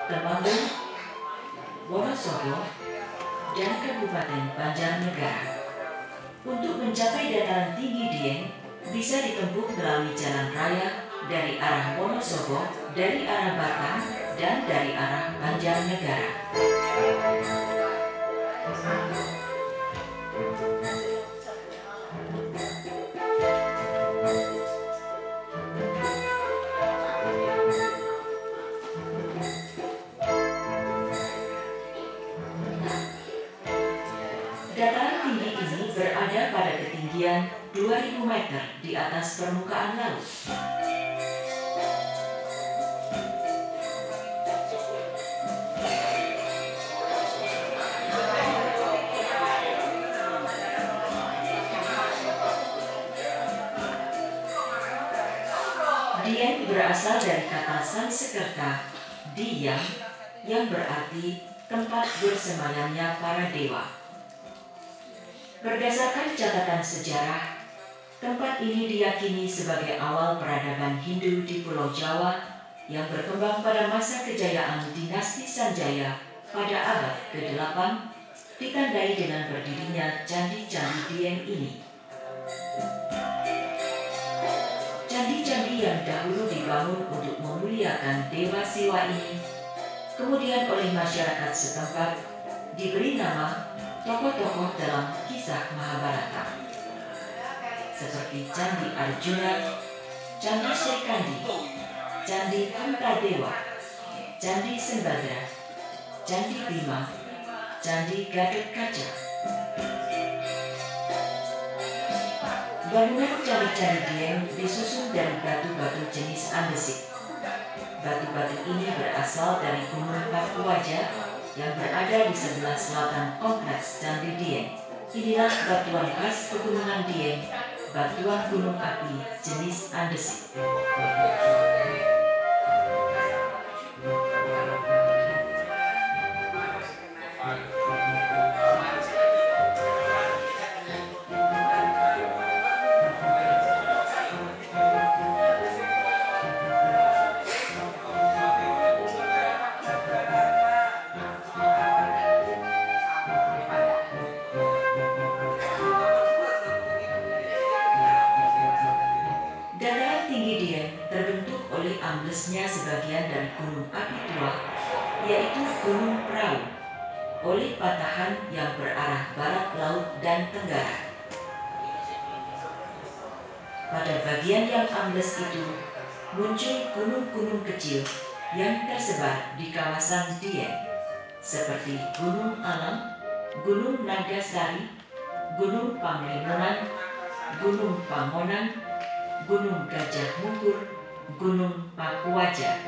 Temanggung, Wonosobo, dan Kabupaten Banjarnegara. Untuk mencapai dataran tinggi Dieng, bisa ditempuh melalui jalan raya dari arah Wonosobo, dari arah Batang, dan dari arah Banjarnegara. Dataran tinggi ini berada pada ketinggian 2000 meter di atas permukaan laut. Dieng berasal dari kata Sanskerta, Diyang, yang berarti tempat bersemayamnya para dewa. Berdasarkan catatan sejarah, tempat ini diyakini sebagai awal peradaban Hindu di Pulau Jawa yang berkembang pada masa kejayaan dinasti Sanjaya pada abad ke-8, ditandai dengan berdirinya candi-candi Dieng ini. Candi-candi yang dahulu dibangun untuk memuliakan Dewa Siwa ini, kemudian oleh masyarakat setempat diberi nama tokoh-tokoh dalam kisah Mahabharata, seperti Candi Arjuna, Candi Srikandi, Candi Kuntadewa, Candi Sembadra, Candi Bima, Candi Gatotkaca. Bangunan candi-candi Dieng disusun dari batu-batu jenis andesit. Batu-batu ini berasal dari Gunung Pakuaja yang berada di sebelah selatan kompleks Candi Dieng. Inilah batuan khas pegunungan Dieng, batuan gunung api jenis andesit. Dataran tinggi Dieng terbentuk oleh amblesnya sebagian dari gunung api tua, yaitu Gunung Prau, oleh patahan yang berarah barat laut dan tenggara. Pada bagian yang ambles itu, muncul gunung-gunung kecil yang tersebar di kawasan Dieng, seperti Gunung Alam, Gunung Nagasari, Gunung Panglimunan, Gunung Pangonan, Gunung Gajah Mungkur, Gunung Pakuaja.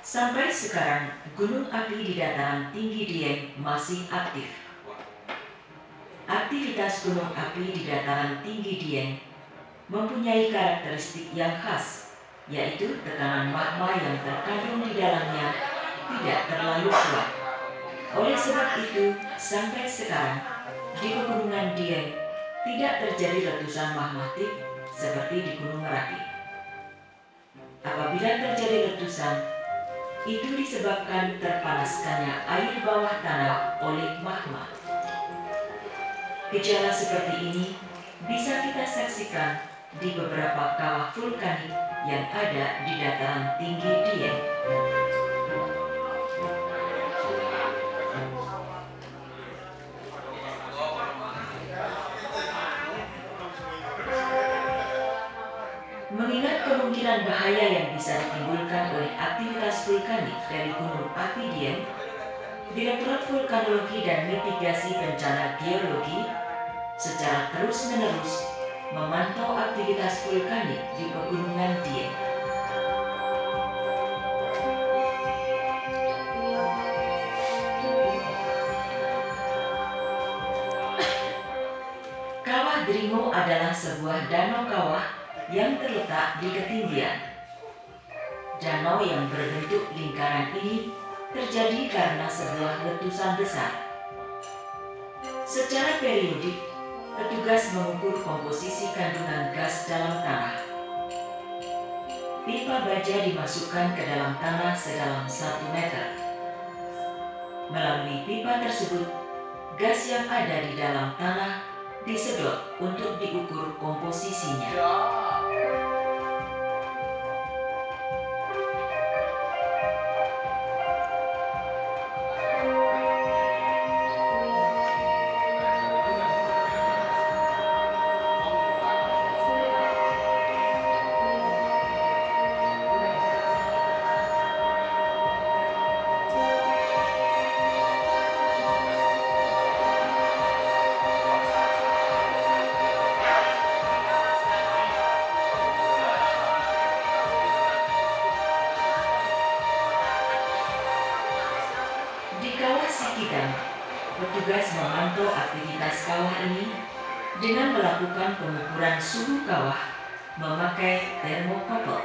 Sampai sekarang, gunung api di dataran tinggi Dieng masih aktif. Aktivitas gunung api di dataran tinggi Dieng mempunyai karakteristik yang khas, yaitu tekanan magma yang terkandung di dalamnya tidak terlalu kuat. Oleh sebab itu, sampai sekarang di pegunungan Dieng tidak terjadi letusan magmatik seperti di Gunung Merapi. Apabila terjadi letusan, itu disebabkan terpanaskannya air bawah tanah oleh magma. Gejala seperti ini bisa kita saksikan di beberapa kawah vulkanik yang ada di dataran tinggi Dieng. Mengingat kemungkinan bahaya yang bisa ditimbulkan oleh aktivitas vulkanik dari gunung api Dieng, Direktorat Vulkanologi dan Mitigasi Bencana Geologi secara terus-menerus memantau aktivitas vulkanik di pegunungan Dieng. Kawah Dringo adalah sebuah danau kawah yang terletak di ketinggian. Danau yang berbentuk lingkaran ini terjadi karena sebuah letusan besar. Secara periodik, petugas mengukur komposisi kandungan gas dalam tanah. Pipa baja dimasukkan ke dalam tanah sedalam 1 meter. Melalui pipa tersebut, gas yang ada di dalam tanah disedot untuk diukur komposisinya. Di kawah Sikidang, petugas memantau aktivitas kawah ini dengan melakukan pengukuran suhu kawah memakai termokouple.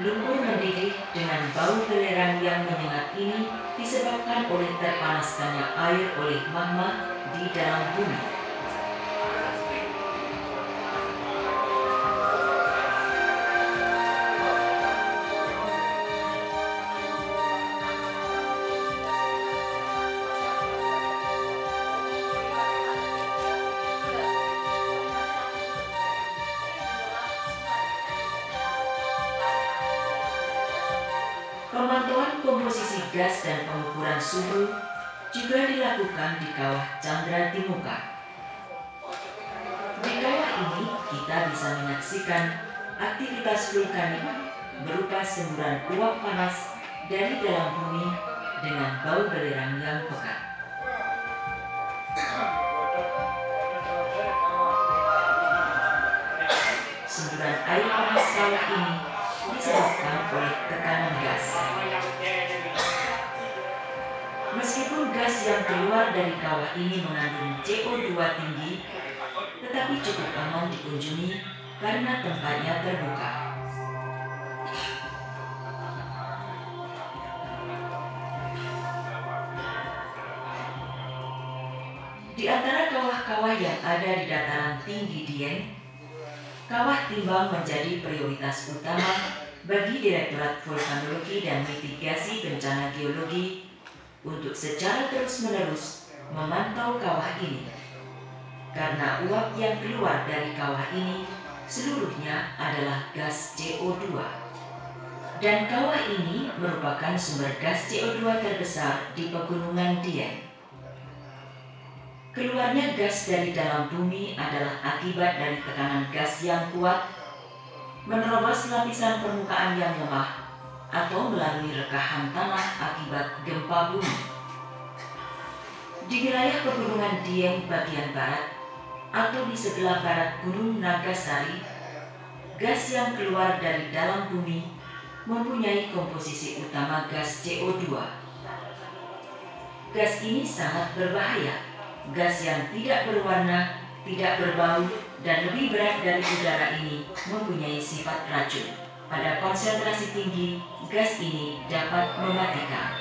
Lumpur mendidih dengan bau belerang yang menyengat ini disebabkan oleh terpanaskannya air oleh magma di dalam bumi. Pemantauan komposisi gas dan pengukuran suhu juga dilakukan di kawah Chandra Timuka. Di kawah ini kita bisa menyaksikan aktivitas vulkanik berupa semburan uap panas dari dalam bumi dengan bau belerang yang pekat. Semburan air panas kawah ini disebabkan oleh tekanan gas. Meskipun gas yang keluar dari kawah ini mengandung CO2 tinggi, tetapi cukup aman dikunjungi karena tempatnya terbuka. Di antara kawah-kawah yang ada di dataran tinggi Dieng, kawah timbang menjadi prioritas utama bagi Direktorat Vulkanologi dan Mitigasi Bencana Geologi untuk secara terus-menerus memantau kawah ini. Karena uap yang keluar dari kawah ini seluruhnya adalah gas CO2. Dan kawah ini merupakan sumber gas CO2 terbesar di Pegunungan Dieng. Keluarnya gas dari dalam bumi adalah akibat dari tekanan gas yang kuat, menerobos lapisan permukaan yang lemah, atau melalui rekahan tanah akibat gempa bumi. Di wilayah Pegunungan Dieng bagian barat, atau di sebelah barat Gunung Nagasari, gas yang keluar dari dalam bumi mempunyai komposisi utama gas CO2. Gas ini sangat berbahaya. Gas yang tidak berwarna, tidak berbau, dan lebih berat dari udara ini mempunyai sifat racun. Pada konsentrasi tinggi, gas ini dapat mematikan.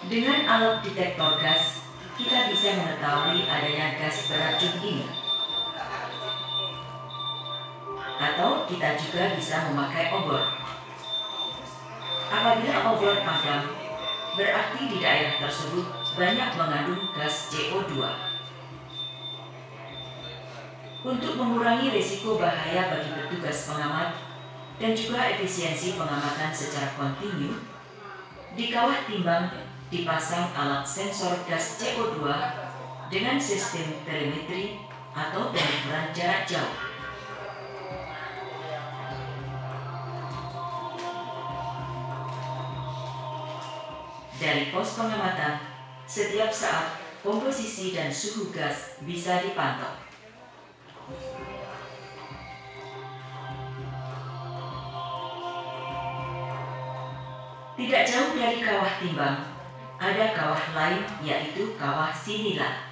Dengan alat detektor gas, kita bisa mengetahui adanya gas beracun ini. Atau kita juga bisa memakai obor. Apabila obor padam, berarti di daerah tersebut banyak mengandung gas CO2. Untuk mengurangi risiko bahaya bagi petugas pengamat dan juga efisiensi pengamatan secara kontinu, di kawah timbang dipasang alat sensor gas CO2 dengan sistem telemetri atau pengukuran jarak jauh. Dari pos pengamatan, setiap saat komposisi dan suhu gas bisa dipantau. Tidak jauh dari kawah timbang, ada kawah lain yaitu kawah Sinila.